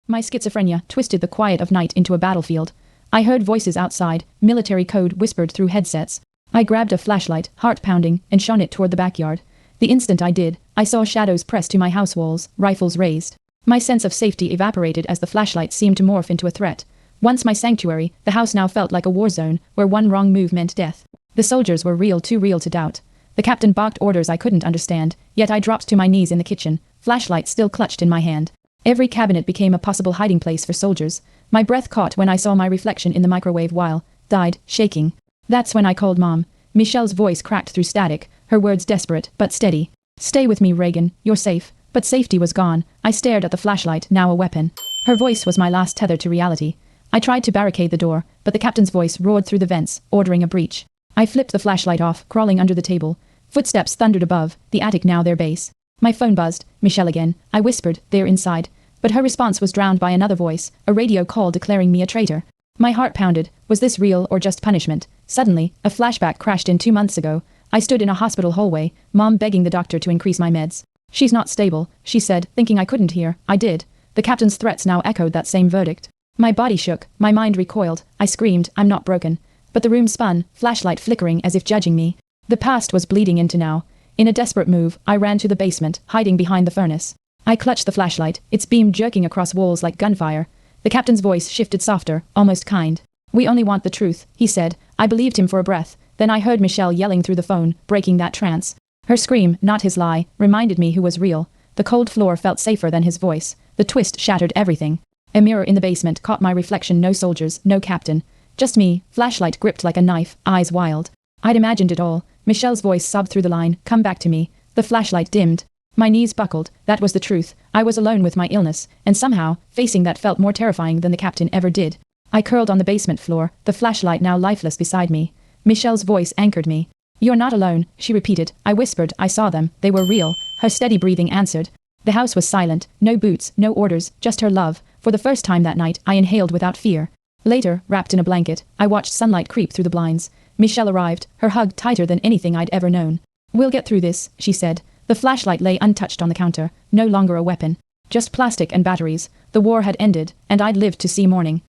My schizophrenia twisted the quiet of night into a battlefield. I heard voices outside, military code whispered through headsets. I grabbed a flashlight, heart pounding, and shone it toward the backyard. The instant I did, I saw shadows press to my house walls, rifles raised. My sense of safety evaporated as the flashlight seemed to morph into a threat. Once my sanctuary, the house now felt like a war zone, where one wrong move meant death. The soldiers were real, too real to doubt. The captain barked orders I couldn't understand, yet I dropped to my knees in the kitchen, flashlight still clutched in my hand. Every cabinet became a possible hiding place for soldiers. My breath caught when I saw my reflection in the microwave while, died, shaking. That's when I called Mom. Michelle's voice cracked through static, her words desperate, but steady. Stay with me, Reagan, you're safe. But safety was gone. I stared at the flashlight, now a weapon. Her voice was my last tether to reality. I tried to barricade the door, but the captain's voice roared through the vents, ordering a breach. I flipped the flashlight off, crawling under the table. Footsteps thundered above, the attic now their base. My phone buzzed. Michelle again. I whispered, they're inside. But her response was drowned by another voice, a radio call declaring me a traitor. My heart pounded. Was this real or just punishment? Suddenly, a flashback crashed in 2 months ago. I stood in a hospital hallway, Mom begging the doctor to increase my meds. She's not stable, she said, thinking I couldn't hear. I did. The captain's threats now echoed that same verdict. My body shook, my mind recoiled. I screamed, I'm not broken. But the room spun, flashlight flickering as if judging me. The past was bleeding into now. In a desperate move, I ran to the basement, hiding behind the furnace. I clutched the flashlight, its beam jerking across walls like gunfire. The captain's voice shifted softer, almost kind. We only want the truth, he said. I believed him for a breath. Then I heard Michelle yelling through the phone, breaking that trance. Her scream, not his lie, reminded me who was real. The cold floor felt safer than his voice. The twist shattered everything. A mirror in the basement caught my reflection. No soldiers, no captain. Just me, flashlight gripped like a knife, eyes wild. I'd imagined it all. Michelle's voice sobbed through the line, come back to me. The flashlight dimmed. My knees buckled. That was the truth. I was alone with my illness, and somehow, facing that felt more terrifying than the captain ever did. I curled on the basement floor, the flashlight now lifeless beside me. Michelle's voice anchored me. You're not alone, she repeated. I whispered, I saw them. They were real. Her steady breathing answered. The house was silent. No boots, no orders, just her love. For the first time that night, I inhaled without fear. Later, wrapped in a blanket, I watched sunlight creep through the blinds. Michelle arrived, her hug tighter than anything I'd ever known. We'll get through this, she said. The flashlight lay untouched on the counter, no longer a weapon. Just plastic and batteries. The war had ended, and I'd lived to see morning.